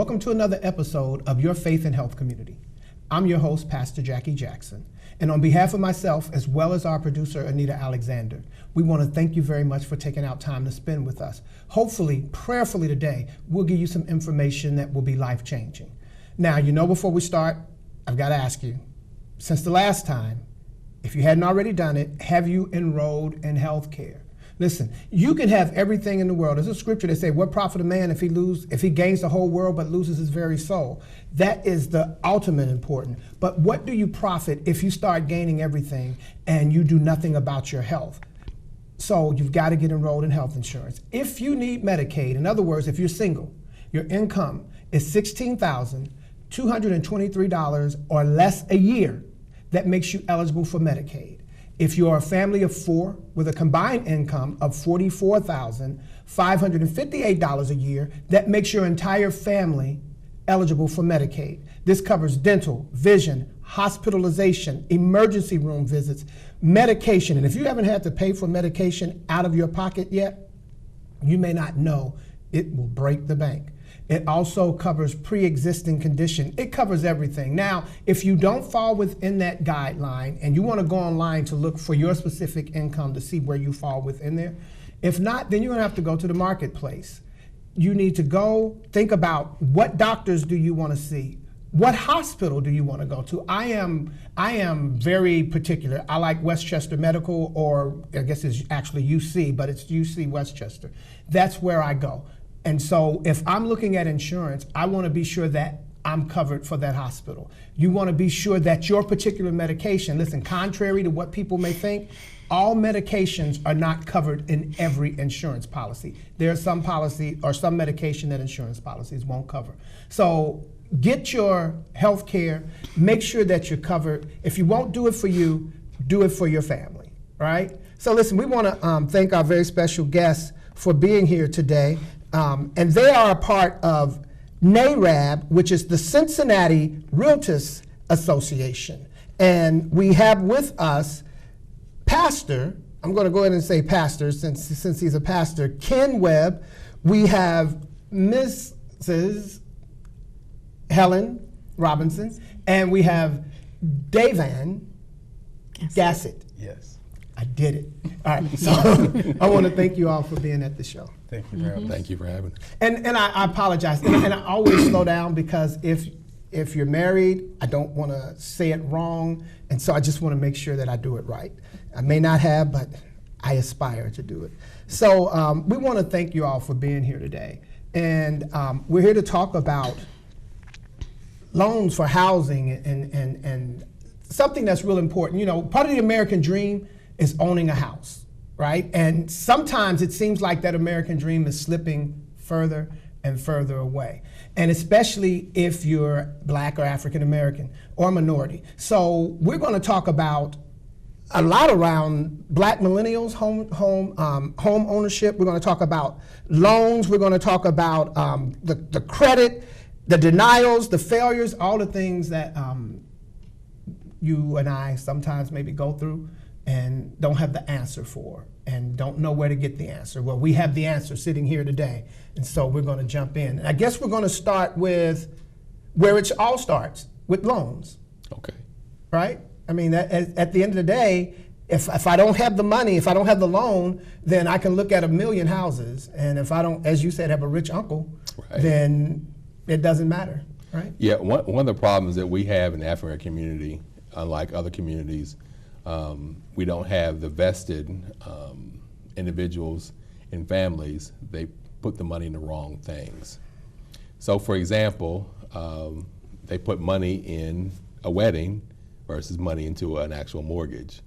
Welcome to another episode of Your Faith and Health Community. I'm your host, Pastor Jackie Jackson. And on behalf of myself, as well as our producer, Anita Alexander, we want to thank you very much for taking out time to spend with us. Hopefully, prayerfully today, we'll give you some information that will be life-changing. Now, before we start, I've got to ask you, since the last time, if you hadn't already done it, have you enrolled in health care? Listen, you can have everything in the world. There's a scripture that says, what profit a man if he gains the whole world but loses his very soul? That is the ultimate important. But what do you profit if you start gaining everything and you do nothing about your health? So you've got to get enrolled in health insurance. If you need Medicaid, in other words, if you're single, your income is $16,223 or less a year, that makes you eligible for Medicaid. If you're a family of four with a combined income of $44,558 a year, that makes your entire family eligible for Medicaid. This covers dental, vision, hospitalization, emergency room visits, medication. And if you haven't had to pay for medication out of your pocket yet, you may not know it will break the bank. It also covers pre-existing condition. It covers everything. Now, if you don't fall within that guideline and you want to go online to look for your specific income to see where you fall within there, if not, then you're going to have to go to the marketplace. You need to go think about what doctors do you want to see? What hospital do you want to go to? I am very particular. I like Westchester Medical, or I guess it's actually UC, but it's UC Westchester. That's where I go. And so if I'm looking at insurance, I want to be sure that I'm covered for that hospital. You want to be sure that your particular medication, listen, contrary to what people may think, all medications are not covered in every insurance policy. There's some policy or some medication that insurance policies won't cover. So get your health care, make sure that you're covered. If you won't do it for you, do it for your family, right? So listen, we want to thank our very special guests for being here today. And they are a part of NARAB, which is the Cincinnati Realtist Association. And we have with us Pastor, I'm going to go ahead and say pastor since he's a pastor, Ken Webb. We have Mrs. Helen Robinson, and we have Davan Gassett. Yes. I did it. All right, so I want to thank you all for being at the show. Thank you for having us. Thank you for having us. And I apologize, and I always slow down because if you're married, I don't want to say it wrong, and so I just want to make sure that I do it right. I may not have, but I aspire to do it. So we want to thank you all for being here today, and we're here to talk about loans for housing and something that's real important. Part of the American dream is owning a house, right? And sometimes it seems like that American dream is slipping further and further away. And especially if you're Black or African American or minority. So we're going to talk about a lot around Black millennials, home ownership. We're going to talk about loans. We're going to talk about the credit, the denials, the failures, all the things that you and I sometimes maybe go through and don't have the answer for and don't know where to get the answer. Well, we have the answer sitting here today, and so we're going to jump in. And I guess we're going to start with where it all starts, with loans. Okay. Right? I mean, at the end of the day, if I don't have the money, if I don't have the loan, then I can look at 1 million houses, and if I don't, as you said, have a rich uncle, right, then it doesn't matter, right? Yeah, one of the problems that we have in the African community, unlike other communities, we don't have the vested individuals and families. They put the money in the wrong things. So for example, they put money in a wedding versus money into an actual mortgage.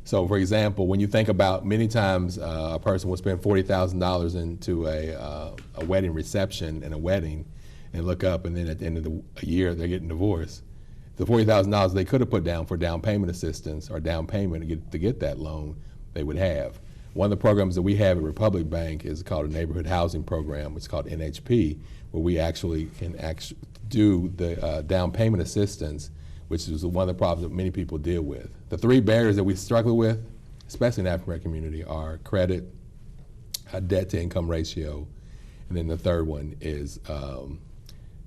So for example, when you think about many times a person will spend $40,000 into a wedding reception and a wedding and look up, and then at the end of the year they're getting divorced. The $40,000 they could have put down for down payment assistance or down payment to get that loan, they would have. One of the programs that we have at Republic Bank is called a neighborhood housing program, which is called NHP, where we actually can do the down payment assistance, which is one of the problems that many people deal with. The three barriers that we struggle with, especially in the African community, are credit, debt to income ratio, and then the third one is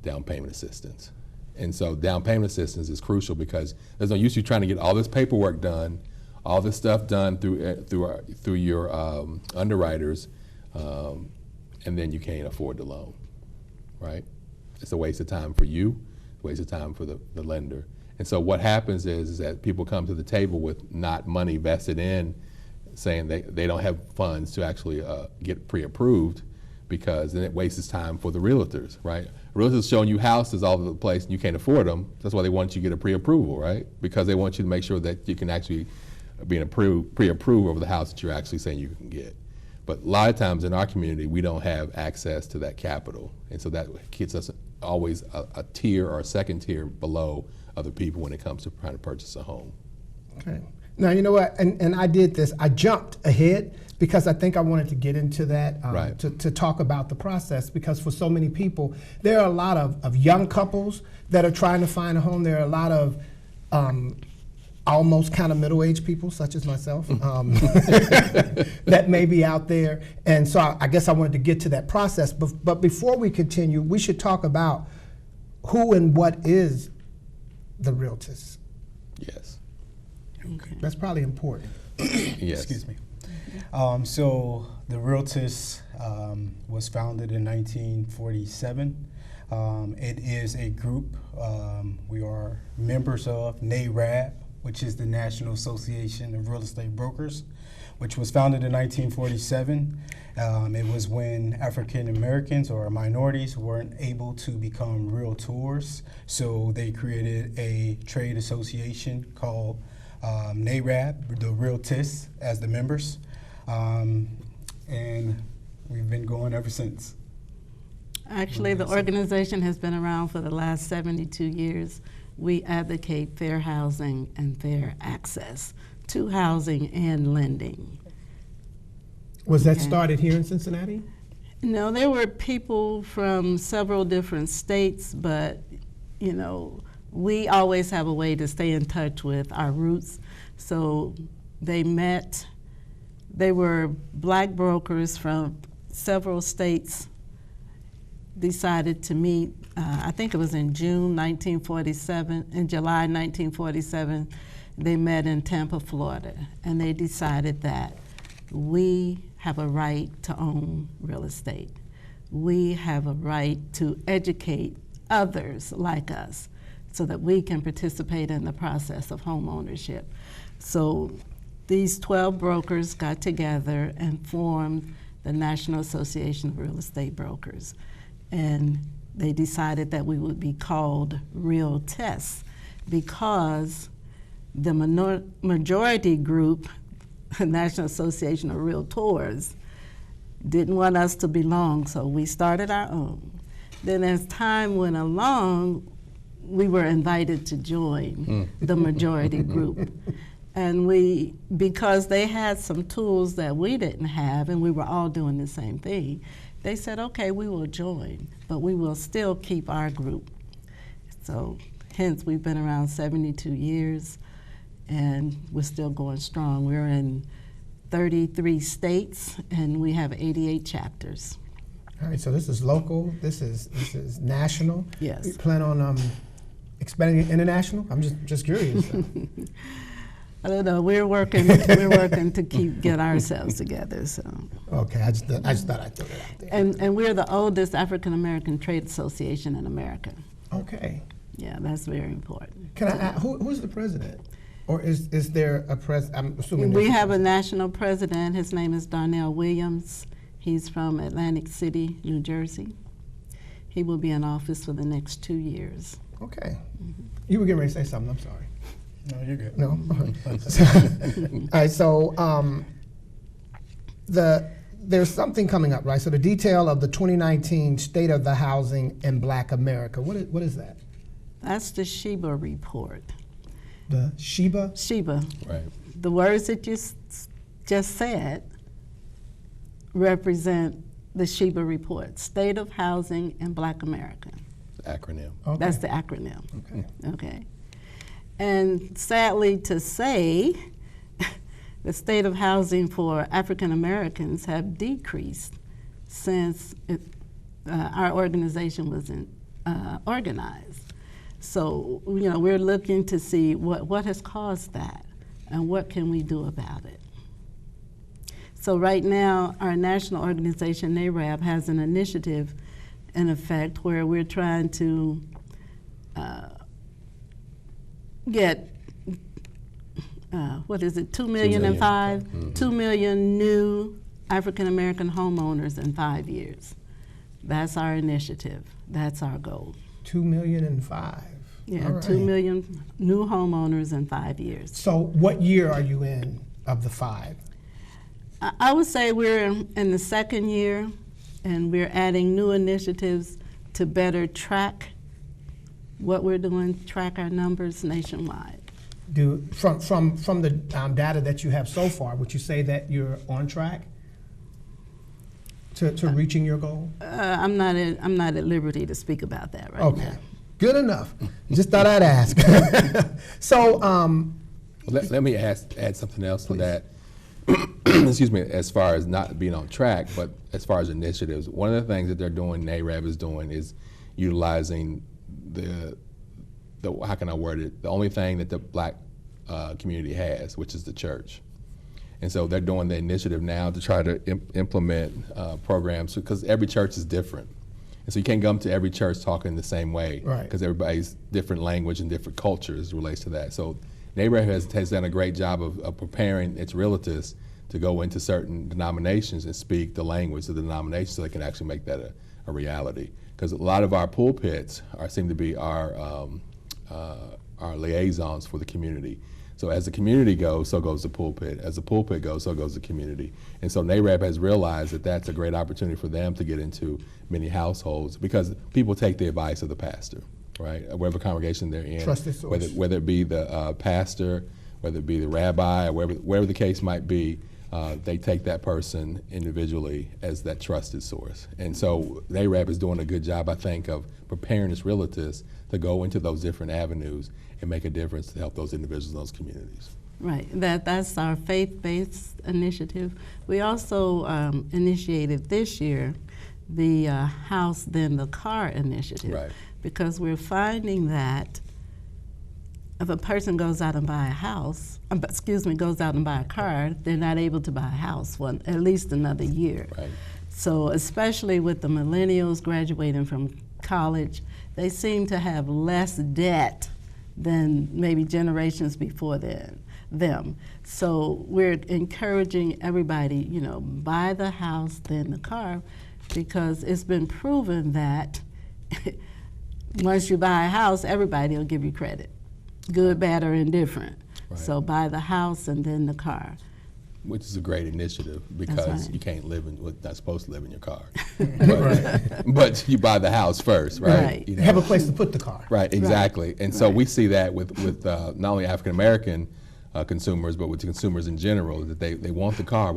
down payment assistance. And so down payment assistance is crucial because there's no use you trying to get all this paperwork done, all this stuff done through your underwriters, and then you can't afford the loan, right? It's a waste of time for you, a waste of time for the lender. And so what happens is that people come to the table with not money vested in, saying they don't have funds to actually get pre-approved, because then it wastes time for the realtors, right? Realtors showing you houses all over the place and you can't afford them. That's why they want you to get a pre-approval, right? Because they want you to make sure that you can actually be pre-approved over the house that you're actually saying you can get. But a lot of times in our community, we don't have access to that capital. And so that gets us always a tier or a second tier below other people when it comes to trying to purchase a home. Okay. Now, you know what, and I did this, I jumped ahead because I think I wanted to get into that, Right. to talk about the process, because for so many people, there are a lot of young couples that are trying to find a home. There are a lot of almost kind of middle-aged people, such as myself, that may be out there. And so I guess I wanted to get to that process. But before we continue, we should talk about who and what is the Realtist. Yes. Okay. That's probably important. Yes. Excuse me. So the Realtist was founded in 1947. It is a group we are members of NARAB, which is the National Association of Real Estate Brokers, which was founded in 1947. It was when African Americans or minorities weren't able to become realtors, so they created a trade association called NARAB, the Realtists, as the members, and we've been going ever since. Actually, the organization has been around for the last 72 years. We advocate fair housing and fair access to housing and lending. Was that Okay. started here in Cincinnati? No, there were people from several different states, but you know, we always have a way to stay in touch with our roots. So they met, they were black brokers from several states, decided to meet, I think it was in June 1947, in July 1947, they met in Tampa, Florida, and they decided that we have a right to own real estate. We have a right to educate others like us so that we can participate in the process of home ownership. So these 12 brokers got together and formed the National Association of Real Estate Brokers. And they decided that we would be called Realtists because the majority group, the National Association of Realtors, didn't want us to belong, so we started our own. Then as time went along, we were invited to join the majority group. And because they had some tools that we didn't have, and we were all doing the same thing, they said, okay, we will join, but we will still keep our group. So hence, we've been around 72 years, and we're still going strong. We're in 33 states, and we have 88 chapters. All right, so this is local, this is national. Yes. You plan on expanding it international? I'm just curious. I don't know. We're working to get ourselves together. So. Okay, I just thought I'd throw that out there. And we're the oldest African American trade association in America. Okay. Yeah, that's very important. Can I ask, who's the president? Or is there a president? I'm assuming We there's have a national president. His name is Darnell Williams. He's from Atlantic City, New Jersey. He will be in office for the next 2 years. Okay. You were getting ready to say something, I'm sorry. No, you're good. No? All right, so there's something coming up, right? So the detail of the 2019 State of the Housing in Black America, what is that? That's the Sheba report. The Sheba? Sheba. Right. The words that you just said represent the Sheba report, State of Housing in Black America. Acronym. Okay. That's the acronym. Okay. Okay. And sadly to say, the state of housing for African Americans have decreased since our organization was organized. So, you know, we're looking to see what has caused that and what can we do about it. So right now, our national organization, NARAB, has an initiative in effect where we're trying to get, 2 million and 2 million new African American homeowners in 5 years. That's our initiative. That's our goal. 2 million and 5. Yeah, All right. 2 million new homeowners in 5 years. So what year are you in of the 5? I would say we're in the second year, and we're adding new initiatives to better track what we're doing, track our numbers nationwide. From the data that you have so far, would you say that you're on track to reaching your goal? I'm not at liberty to speak about that right Okay, now. good enough. Just thought I'd ask. So, Let me add something else Please. to that. Excuse me, as far as not being on track, but as far as initiatives, one of the things that they're doing, NARAB is doing, is utilizing the how can I word it, the only thing that the black community has, which is the church. And so they're doing the initiative now to try to implement programs, because every church is different. And so you can't come to every church talking the same way, Right. because everybody's different language and different cultures relates to that. So NARAB has done a great job of preparing its realtors to go into certain denominations and speak the language of the denomination so they can actually make that a reality. Because a lot of our pulpits seem to be our liaisons for the community. So as the community goes, so goes the pulpit. As the pulpit goes, so goes the community. And so NARAB has realized that that's a great opportunity for them to get into many households, because people take the advice of the pastor, right? Whatever congregation they're in. Trusted source. Whether it be the pastor, whether it be the rabbi, or wherever the case might be, they take that person individually as that trusted source. And so NARAB is doing a good job, I think, of preparing its realtors to go into those different avenues and make a difference to help those individuals in those communities. Right, that's our faith-based initiative. We also initiated this year the House Then the Car initiative. Right. Because we're finding that if a person goes out and buy a house, goes out and buy a car, they're not able to buy a house for at least another year. Right. So especially with the millennials graduating from college, they seem to have less debt than maybe generations before them. So we're encouraging everybody, buy the house, then the car, because it's been proven that once you buy a house, everybody will give you credit, good, bad, or indifferent. Right. So buy the house and then the car. Which is a great initiative, because right. you can't not supposed to live in your car. but you buy the house first, right? Right. You have a place to put the car. Right, exactly. And so Right. we see that with not only African American consumers, but with consumers in general, that they want the car.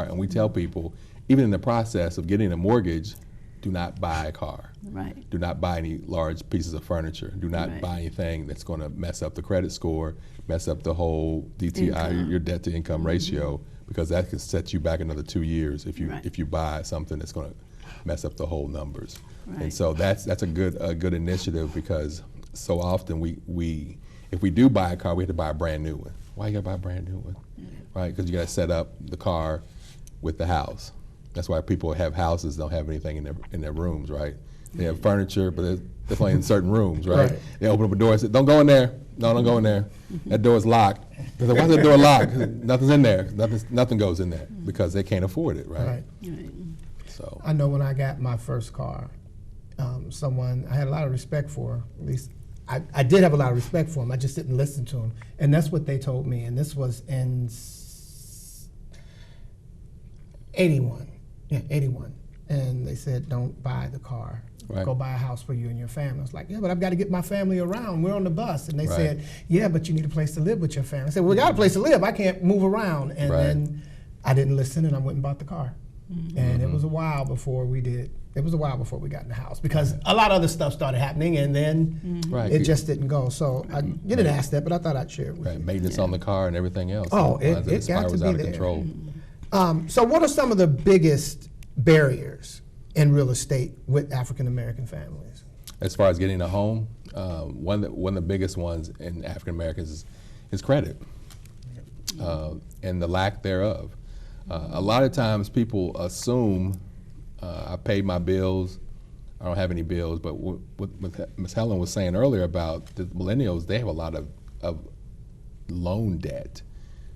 And we tell people, even in the process of getting a mortgage, do not buy a car. Right. Do not buy any large pieces of furniture. Do not Right. buy anything that's going to mess up the credit score, mess up the whole DTI, Income. your debt to income ratio, because that could set you back another 2 years if you Right. if you buy something that's going to mess up the whole numbers. Right. And so that's a good initiative, because so often we if we do buy a car, we have to buy a brand new one. Why you got to buy a brand new one? Right? Because you got to set up the car with the house. That's why people have houses, don't have anything in their rooms, right? They have furniture, but they're definitely in certain rooms, right? Right. They open up a door and say, "Don't go in there. No, don't go in there. That door's locked." They say, "Why's the door locked?" Nothing's in there. Nothing goes in there, because they can't afford it, right? Right. Right. So I know when I got my first car, someone I had a lot of respect for, at least I did have a lot of respect for him, I just didn't listen to him. And that's what they told me, and this was in 81. Yeah, 81. And they said, don't buy the car. Right. Go buy a house for you and your family. I was like, yeah, but I've got to get my family around. We're on the bus. And they Right. said, yeah, but you need a place to live with your family. I said, well, we got a place to live. I can't move around. And Right. then I didn't listen, and I went and bought the car. And it was a while before we did. It was a while before we got in the house, because a lot of other stuff started happening, and then Right. it just didn't go. So you didn't ask that, but I thought I'd share it with right, you. maintenance on the car and everything else. Oh, it Sometimes got to spirals be out of there. control. So what are some of the biggest barriers in real estate with African American families? as far as getting a home, one of the biggest ones in African Americans is credit and the lack thereof. A lot of times people assume I paid my bills, I don't have any bills, but what Ms. Helen was saying earlier about the millennials, they have a lot of loan debt,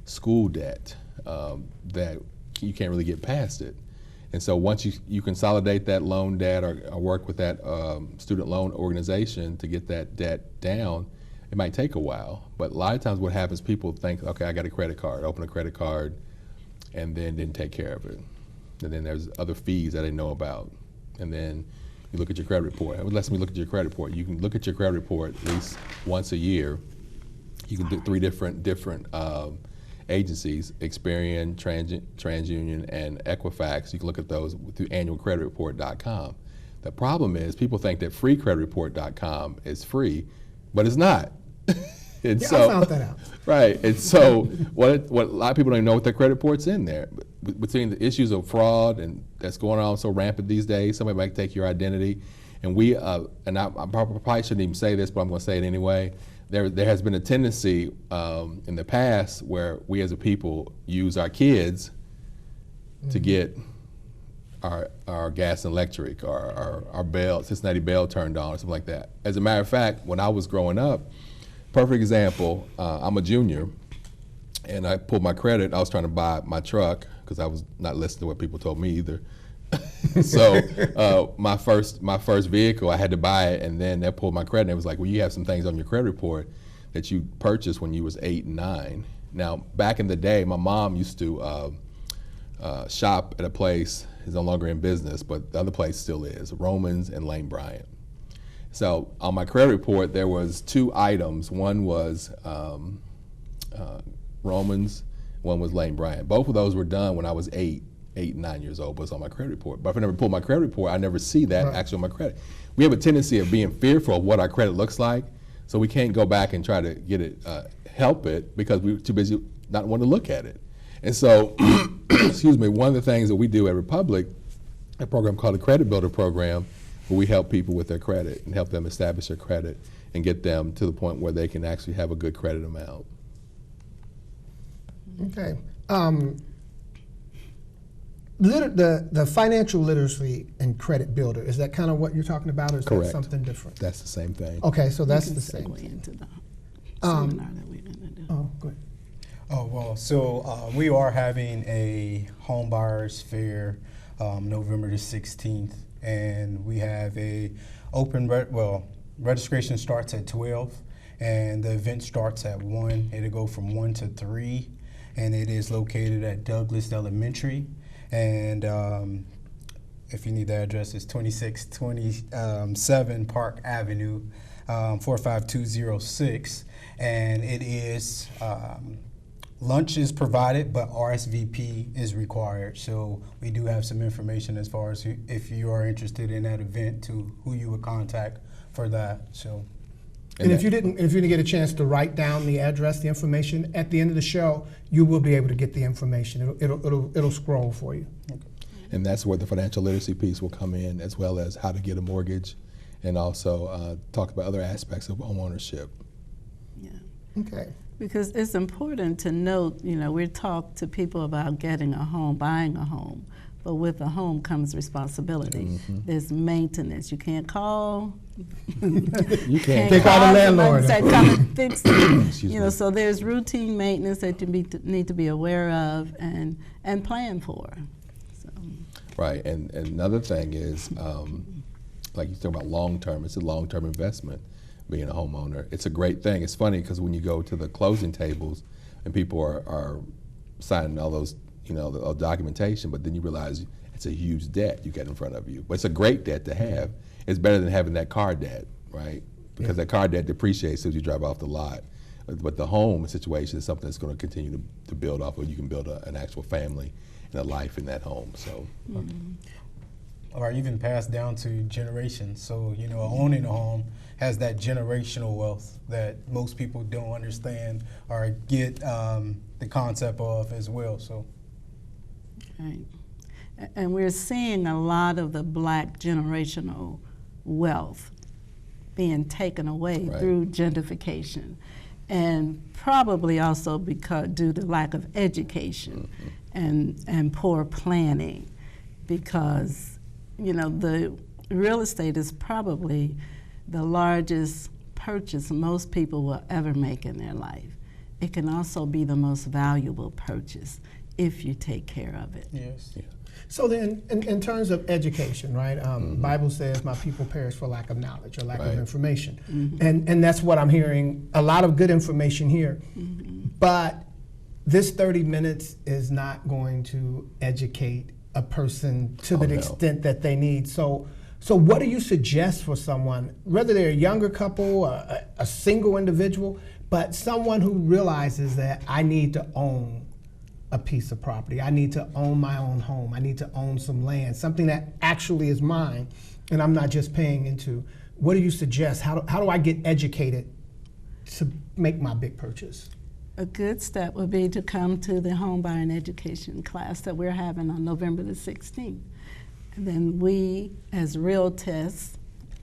school debt, that you can't really get past it. And so once you consolidate that loan debt or work with that student loan organization to get that debt down, it might take a while. But a lot of times what happens, people think, okay, I got a credit card, open a credit card, and then didn't take care of it. And then there's other fees that I didn't know about. And then you look at your credit report. It lets me look at your credit report. You can look at your credit report at least once a year. You can do 3 different agencies, Experian, TransUnion, and Equifax. You can look at those through annualcreditreport.com. The problem is people think that freecreditreport.com is free, but it's not. And Yeah, so, I found that out. Right, and so what a lot of people don't even know what their credit report's in there. Between the issues of fraud and that's going on so rampant these days, somebody might take your identity, and I probably shouldn't even say this, but I'm going to say it anyway. There has been a tendency in the past where we as a people use our kids to get our gas and electric or our bell, Cincinnati Bell turned on or something like that. As a matter of fact, when I was growing up, perfect example, I'm a junior, and I pulled my credit. I was trying to buy my truck because I was not listening to what people told me either. So my first vehicle, I had to buy it, and then they pulled my credit. And it was like, well, you have some things on your credit report that you purchased when you was 8 and 9. Now, back in the day, my mom used to shop at a place. It's no longer in business, but the other place still is, Romans and Lane Bryant. So on my credit report, there was 2 items. One was Romans, one was Lane Bryant. Both of those were done when I was 8 and 9 years old, but it's on my credit report. But if I never pull my credit report, I never see that actually on my credit. We have a tendency of being fearful of what our credit looks like, so we can't go back and try to get it, help it, because we're too busy not wanting to look at it. And so, excuse me, one of the things that we do at Republic, a program called the Credit Builder Program, where we help people with their credit and help them establish their credit and get them to the point where they can actually have a good credit amount. Okay. The financial literacy and credit builder, is that kind of what you're talking about, or is Correct. that something different? That's the same thing. Okay, so that's We the can same segue thing. into the seminar that we're going to do. Oh, good. Oh, well, so we are having a home buyers fair November the 16th, and we have a registration starts at 12, and the event starts at 1. It'll go from 1 to 3, and it is located at Douglas Elementary. And if you need the address, it's 2627 Park Avenue, 45206, and it is lunch is provided, but RSVP is required. So we do have some information as far as if you are interested in that event, to who you would contact for that. So. And if you didn't get a chance to write down the address, the information at the end of the show, you will be able to get the information. It'll scroll for you. Okay. And that's where the financial literacy piece will come in, as well as how to get a mortgage, and also talk about other aspects of home ownership. Yeah. Okay. Because it's important to note, we talk to people about getting a home, buying a home, but with a home comes responsibility. Mm-hmm. There's maintenance. You can't call. You can't They call the landlord. Say, come and fix it. Excuse me. So there's routine maintenance that you need to be aware of and plan for. So. Right, and another thing is, like you talk about long-term, it's a long-term investment, being a homeowner. It's a great thing. It's funny because when you go to the closing tables and people are signing all those, the documentation, but then you realize it's a huge debt you get in front of you. But it's a great debt to have. It's better than having that car debt, right? Because that car debt depreciates as you drive off the lot. But the home situation is something that's going to continue to build off of. You can build an actual family and a life in that home. So. Mm-hmm. Or even passed down to generations. So, owning a home has that generational wealth that most people don't understand or get the concept of as well. So, Right. And we're seeing a lot of the Black generational wealth being taken away Right. through gentrification, and probably also because due to lack of education and poor planning, because the real estate is probably the largest purchase most people will ever make in their life. It can also be the most valuable purchase if you take care of it. Yes. Yeah. So then, in terms of education, right? Bible says, "My people perish for lack of knowledge or lack of Right. information," and that's what I'm hearing. A lot of good information here, but this 30 minutes is not going to educate a person to the no. extent that they need. So what do you suggest for someone, whether they're a younger couple, a single individual, but someone who realizes that I need to own a piece of property. I need to own my own home. I need to own some land, something that actually is mine, and I'm not just paying into. What do you suggest? How do I get educated to make my big purchase? A good step would be to come to the home buying education class that we're having on November the 16th. And then we, as realtors,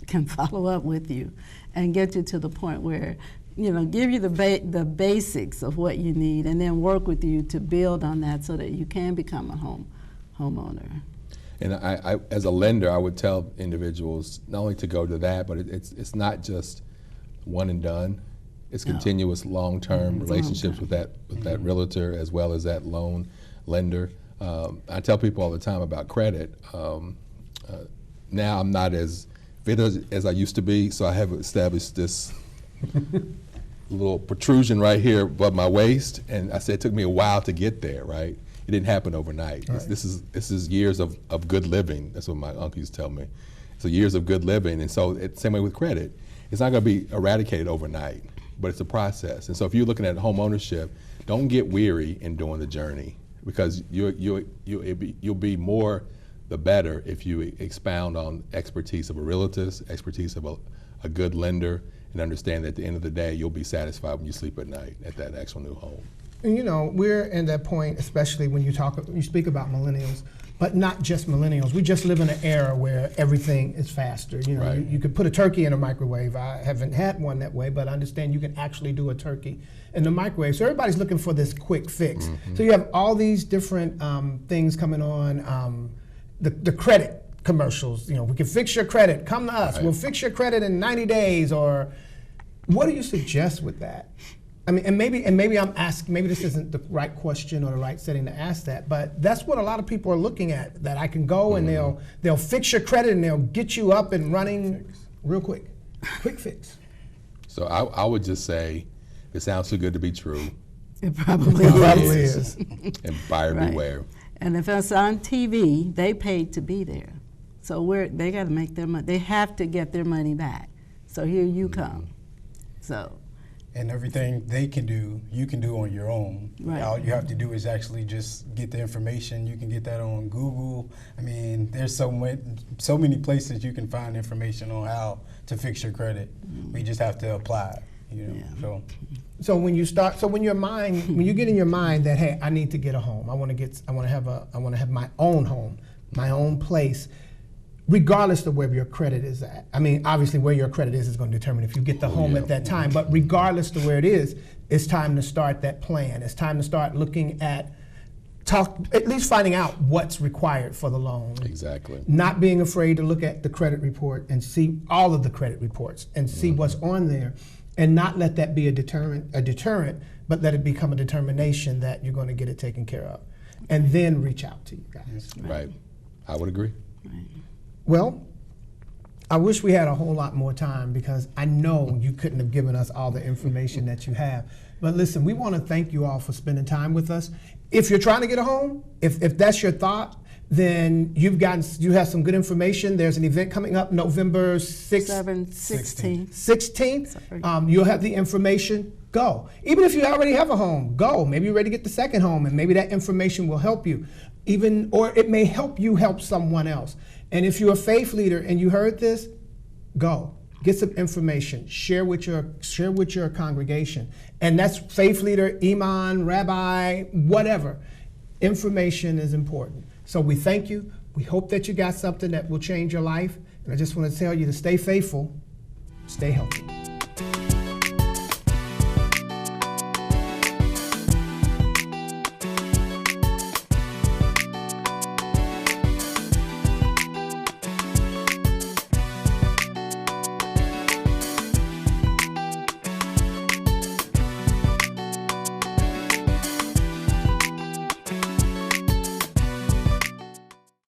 can follow up with you and get you to the point where give you the basics of what you need, and then work with you to build on that so that you can become a homeowner. And I, as a lender, I would tell individuals not only to go to that, but it's not just one and done. It's continuous long-term relationships with that realtor as well as that loan lender. I tell people all the time about credit. Now I'm not as fit as I used to be, so I have established this little protrusion right here above my waist, and I said it took me a while to get there. Right, it didn't happen overnight. Right. This is years of good living. That's what my uncle used to tell me. So years of good living, and so it's the same way with credit. It's not going to be eradicated overnight, but it's a process. And so if you're looking at home ownership, don't get weary in doing the journey, because you'll be more the better if you expound on expertise of a realtor, expertise of a good lender, and understand that at the end of the day, you'll be satisfied when you sleep at night at that actual new home. And we're in that point, especially when you speak about millennials, but not just millennials. We just live in an era where everything is faster. Right. You could put a turkey in a microwave. I haven't had one that way, but I understand you can actually do a turkey in the microwave. So everybody's looking for this quick fix. So you have all these different things coming on. The credit commercials, we can fix your credit. Come to us. Right. We'll fix your credit in 90 days. Or what do you suggest with that? I mean, and maybe I'm asking, maybe this isn't the right question or the right setting to ask that, but that's what a lot of people are looking at, that I can go and they'll fix your credit and they'll get you up and running real quick. Quick fix. So I would just say, it sounds too good to be true, It probably is. and buyer Right. beware. And if it's on TV, they paid to be there. So they got to make their money. They have to get their money back. So here you come. So. And everything they can do, you can do on your own. Right. All you have to do is actually just get the information. You can get that on Google. I mean, there's so many places you can find information on how to fix your credit. We just have to apply it, Yeah. So when you get in your mind that, hey, I need to get a home. I want to have my own home, my own place, regardless of where your credit is at. I mean, obviously where your credit is going to determine if you get the home at that time, but regardless of where it is, it's time to start that plan. It's time to start looking at least finding out what's required for the loan. Exactly. Not being afraid to look at the credit report and see all of the credit reports and see what's on there, and not let that be a deterrent, but let it become a determination that you're going to get it taken care of, and then reach out to you guys. Right. I would agree. Right. Well, I wish we had a whole lot more time, because I know you couldn't have given us all the information that you have. But listen, we want to thank you all for spending time with us. If you're trying to get a home, if that's your thought, then you have some good information. There's an event coming up November 16th. 16th. You'll have the information. Go. Even if you already have a home, go. Maybe you're ready to get the second home, and maybe that information will help you. Or it may help you help someone else. And if you're a faith leader and you heard this, go. Get some information. Share with your congregation. And that's faith leader, imam, rabbi, whatever. Information is important. So we thank you. We hope that you got something that will change your life. And I just want to tell you to stay faithful Stay healthy.